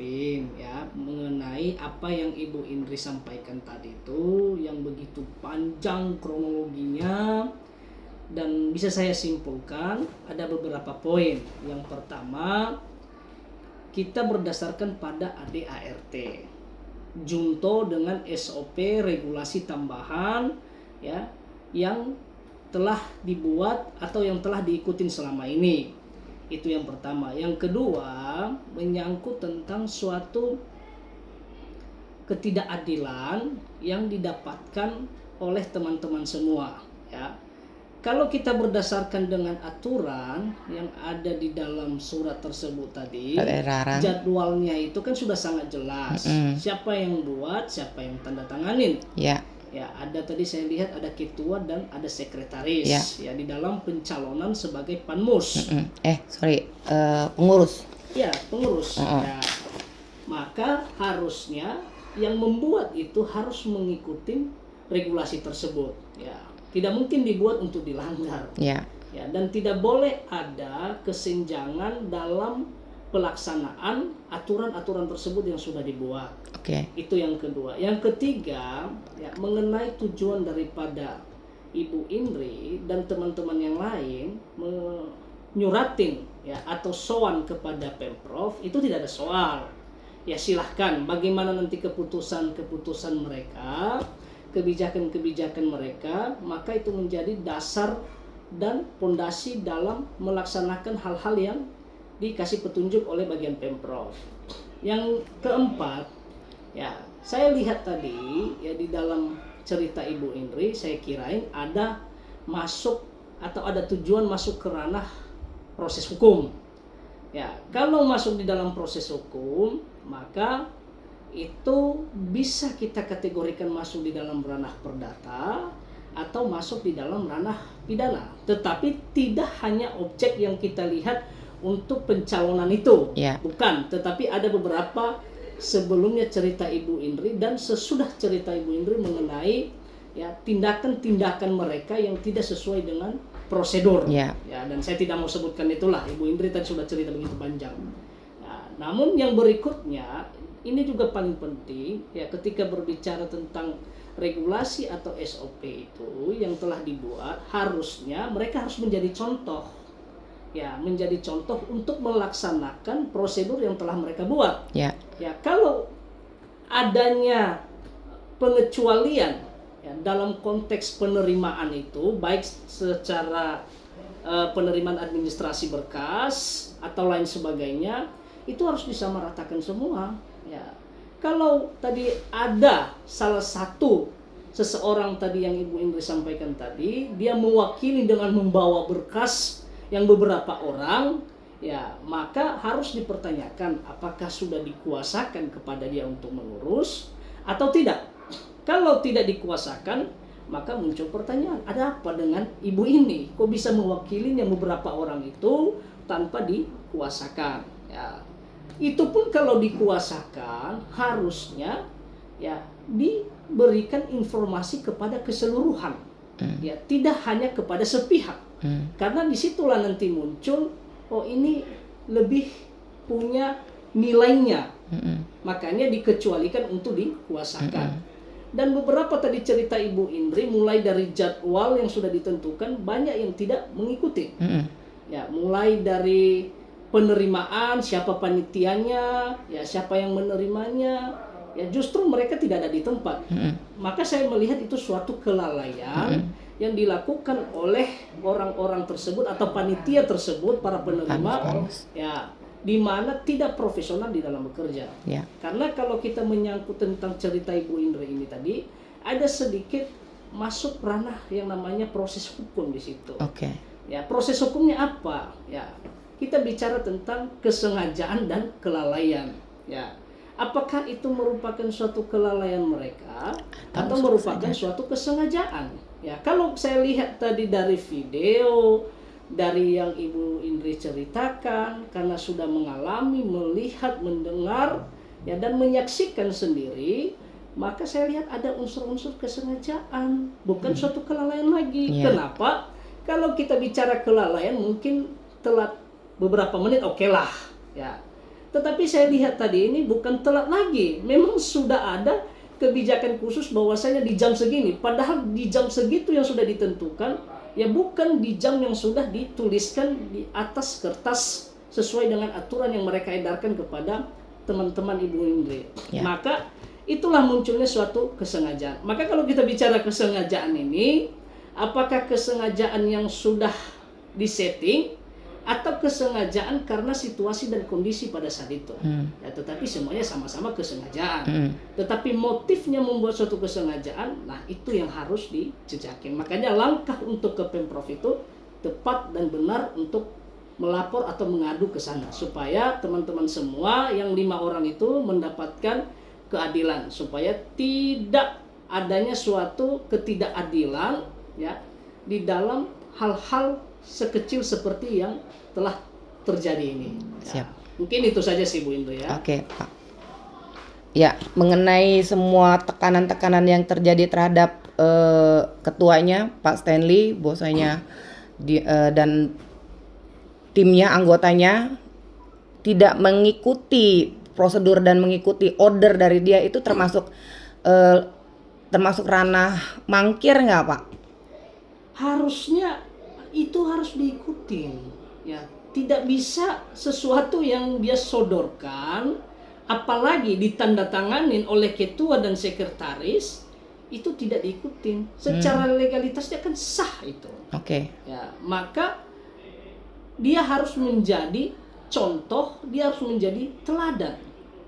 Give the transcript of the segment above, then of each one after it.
samping ya mengenai apa yang Ibu Indri sampaikan tadi itu yang begitu panjang kronologinya, dan bisa saya simpulkan ada beberapa poin. Yang pertama, kita berdasarkan pada ADART, junto dengan SOP regulasi tambahan ya yang telah dibuat atau yang telah diikutin selama ini. Itu yang pertama. Yang kedua, menyangkut tentang suatu ketidakadilan yang didapatkan oleh teman-teman semua ya. Kalau kita berdasarkan dengan aturan yang ada di dalam surat tersebut tadi, jadwalnya itu kan sudah sangat jelas. Siapa yang buat, siapa yang tanda tanganin. Ya, ada tadi saya lihat ada ketua dan ada sekretaris ya di dalam pencalonan sebagai panmus. Pengurus. Ya, pengurus. Ya. Maka harusnya yang membuat itu harus mengikuti regulasi tersebut. Ya. Tidak mungkin dibuat untuk dilanggar. Ya, dan tidak boleh ada kesenjangan dalam pelaksanaan aturan-aturan tersebut yang sudah dibuat. Itu yang kedua. Yang ketiga, ya, mengenai tujuan daripada Ibu Indri dan teman-teman yang lain menyuratin ya atau soal kepada Pemprov, itu tidak ada soal. Ya silahkan bagaimana nanti keputusan mereka, kebijakan-kebijakan mereka, maka itu menjadi dasar dan pondasi dalam melaksanakan hal-hal yang dikasih petunjuk oleh bagian Pemprov. Yang keempat, ya saya lihat tadi ya di dalam cerita Ibu Indri, saya kirain ada masuk atau ada tujuan masuk ke ranah proses hukum. Ya, kalau masuk di dalam proses hukum, maka itu bisa kita kategorikan masuk di dalam ranah perdata atau masuk di dalam ranah pidana. Tetapi tidak hanya objek yang kita lihat untuk pencalonan itu, bukan. Tetapi ada beberapa sebelumnya cerita Ibu Indri dan sesudah cerita Ibu Indri mengenai ya tindakan-tindakan mereka yang tidak sesuai dengan prosedur. Ya, dan saya tidak mau sebutkan itulah. Ibu Indri tadi sudah cerita begitu panjang. Nah, namun yang berikutnya ini juga paling penting ya ketika berbicara tentang regulasi atau SOP itu yang telah dibuat, harusnya mereka harus menjadi contoh. Ya, menjadi contoh untuk melaksanakan prosedur yang telah mereka buat. Ya, kalau adanya pengecualian ya, dalam konteks penerimaan itu baik secara penerimaan administrasi berkas atau lain sebagainya, itu harus disamaratakan semua. Ya, kalau tadi ada salah satu seseorang tadi yang Ibu Indri sampaikan tadi, dia mewakili dengan membawa berkas yang beberapa orang, ya maka harus dipertanyakan apakah sudah dikuasakan kepada dia untuk mengurus atau tidak. Kalau tidak dikuasakan, maka muncul pertanyaan, ada apa dengan ibu ini? Kok bisa mewakilinya beberapa orang itu tanpa dikuasakan? Ya. Itu pun kalau dikuasakan harusnya ya diberikan informasi kepada keseluruhan, ya tidak hanya kepada sepihak, karena disitulah nanti muncul oh ini lebih punya nilainya, makanya dikecualikan untuk dikuasakan. Dan beberapa tadi cerita Ibu Indri mulai dari jadwal yang sudah ditentukan banyak yang tidak mengikuti, ya mulai dari penerimaan, siapa panitianya, ya siapa yang menerimanya, ya justru mereka tidak ada di tempat. Maka saya melihat itu suatu kelalaian yang dilakukan oleh orang-orang tersebut atau panitia tersebut, para penerima, ya di mana tidak profesional di dalam bekerja. Karena kalau kita menyangkut tentang cerita Ibu Indri ini tadi, ada sedikit masuk ranah yang namanya proses hukum di situ. Ya, proses hukumnya apa? Ya, kita bicara tentang kesengajaan dan kelalaian. Ya, apakah itu merupakan suatu kelalaian mereka atau merupakan suatu kesengajaan? Ya, kalau saya lihat tadi dari video, dari yang Ibu Indri ceritakan, karena sudah mengalami, melihat, mendengar, ya dan menyaksikan sendiri, maka saya lihat ada unsur-unsur kesengajaan, bukan suatu kelalaian lagi. Kenapa? Kalau kita bicara kelalaian mungkin telat beberapa menit, oke lah, ya. Tetapi saya lihat tadi ini bukan telat lagi. Memang sudah ada kebijakan khusus bahwasanya di jam segini. Padahal di jam segitu yang sudah ditentukan, ya bukan di jam yang sudah dituliskan di atas kertas sesuai dengan aturan yang mereka edarkan kepada teman-teman Ibu Indri. Ya. Maka itulah munculnya suatu kesengajaan. Maka kalau kita bicara kesengajaan ini, apakah kesengajaan yang sudah disetting atau kesengajaan karena situasi dan kondisi pada saat itu? Ya, tetapi semuanya sama-sama kesengajaan. Tetapi motifnya membuat suatu kesengajaan, nah itu yang harus dijejakin. Makanya langkah untuk ke Pemprov itu tepat dan benar untuk melapor atau mengadu ke sana supaya teman-teman semua yang 5 orang itu mendapatkan keadilan, supaya tidak adanya suatu ketidakadilan ya di dalam hal-hal sekecil seperti yang telah terjadi ini. Ya, mungkin itu saja sih Bu Indo ya. Oke, Pak. Ya, mengenai semua tekanan-tekanan yang terjadi terhadap ketuanya Pak Stanley, bosnya dan timnya, anggotanya tidak mengikuti prosedur dan mengikuti order dari dia, itu termasuk ranah mangkir nggak, Pak? Harusnya itu harus diikuti, ya. Tidak bisa sesuatu yang dia sodorkan, apalagi ditandatanganin oleh ketua dan sekretaris, itu tidak diikutin. Secara legalitasnya kan sah itu. Oke. Ya, maka dia harus menjadi contoh, dia harus menjadi teladan.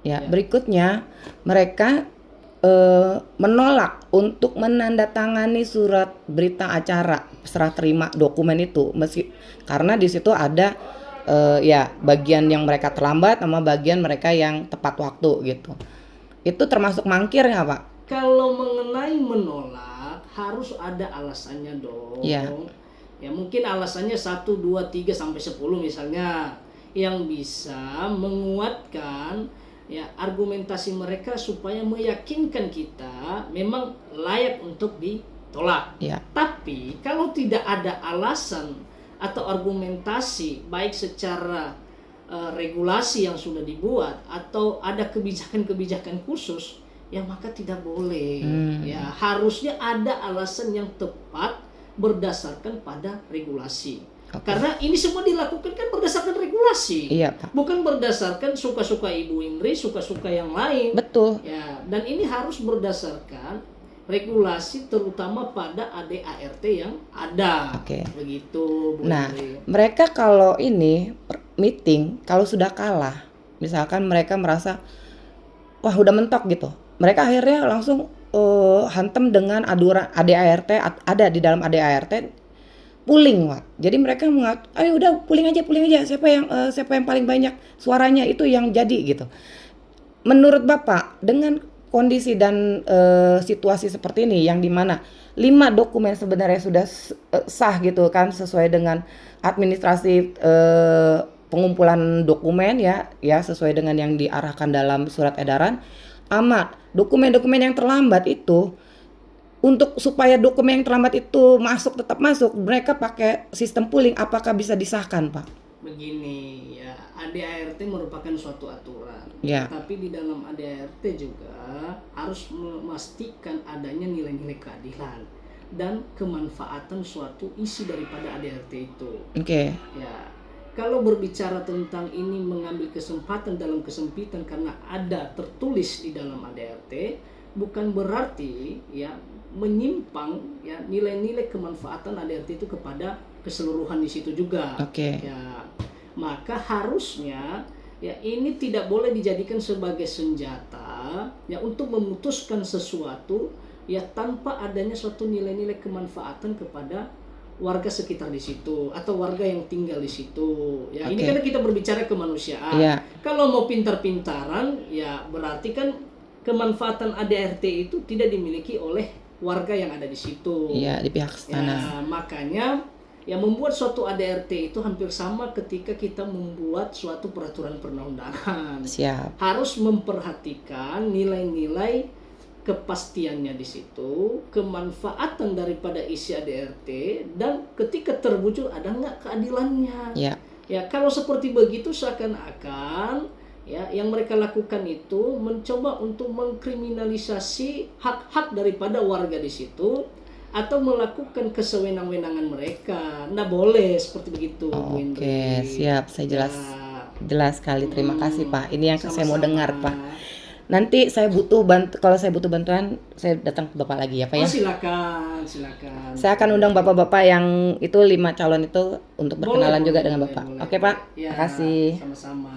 Ya, berikutnya mereka menolak untuk menandatangani surat berita acara serah terima dokumen itu, karena di situ ada ya bagian yang mereka terlambat sama bagian mereka yang tepat waktu gitu. Itu termasuk mangkir nggak, Pak? Kalau mengenai menolak harus ada alasannya dong. Ya. Ya mungkin alasannya 1, 2, 3 sampai 10 misalnya, yang bisa menguatkan ya argumentasi mereka supaya meyakinkan kita memang layak untuk ditolak. Ya. Tapi kalau tidak ada alasan atau argumentasi baik secara regulasi yang sudah dibuat atau ada kebijakan-kebijakan khusus, ya maka tidak boleh. Ya harusnya ada alasan yang tepat berdasarkan pada regulasi. Karena ini semua dilakukan kan berdasarkan regulasi. Iya, Pak. Bukan berdasarkan suka-suka Ibu Indri, suka-suka yang lain. Betul. Ya, dan ini harus berdasarkan regulasi terutama pada ADART yang ada. Oke. Begitu, Bu Indri. Mereka kalau ini meeting kalau sudah kalah, misalkan mereka merasa wah udah mentok gitu, mereka akhirnya langsung hantem dengan ADART, ada di dalam ADART pooling, Pak. Jadi mereka ayo udah pooling aja, siapa yang paling banyak suaranya itu yang jadi gitu. Menurut Bapak dengan kondisi dan situasi seperti ini yang dimana 5 dokumen sebenarnya sudah sah gitu kan, sesuai dengan administrasi pengumpulan dokumen ya sesuai dengan yang diarahkan dalam surat edaran. Amat dokumen-dokumen yang terlambat itu, untuk supaya dokumen yang terlambat itu tetap masuk, mereka pakai sistem pooling, apakah bisa disahkan, Pak? Begini ya, ADART merupakan suatu aturan. Ya. Tapi di dalam ADART juga harus memastikan adanya nilai-nilai keadilan dan kemanfaatan suatu isi daripada ADART itu. Oke. Ya. Kalau berbicara tentang ini mengambil kesempatan dalam kesempitan karena ada tertulis di dalam ADART, bukan berarti ya menyimpang ya nilai-nilai kemanfaatan ADART itu kepada keseluruhan di situ juga. Oke. Ya, maka harusnya ya ini tidak boleh dijadikan sebagai senjata ya untuk memutuskan sesuatu ya tanpa adanya suatu nilai-nilai kemanfaatan kepada warga sekitar di situ atau warga yang tinggal di situ. Ya, ini kan kita berbicara kemanusiaan. Yeah. Kalau mau pintar-pintaran, ya berarti kan kemanfaatan ADART itu tidak dimiliki oleh warga yang ada di situ. Iya, di pihak sana. Ya, makanya ya membuat suatu ADART itu hampir sama ketika kita membuat suatu peraturan perundang-undangan. Siap. Harus memperhatikan nilai-nilai kepastiannya di situ, kemanfaatan daripada isi ADART, dan ketika terwujud ada nggak keadilannya. Ya. Ya kalau seperti begitu seakan-akan Ya, yang mereka lakukan itu mencoba untuk mengkriminalisasi hak-hak daripada warga di situ atau melakukan kesewenang-wenangan mereka. Nggak boleh seperti begitu, Bu Oke, Indri. siap. Saya Ya. jelas sekali. Terima kasih, Pak. Ini yang saya mau Sama-sama. dengar, Pak. Nanti kalau saya butuh bantuan, saya datang ke Bapak lagi ya, Pak Oh, ya. silakan. Saya akan undang bapak-bapak yang itu 5 calon itu untuk berkenalan Boleh, juga boleh, dengan boleh, Bapak. boleh. Oke, Pak. Ya, Makasih. sama-sama.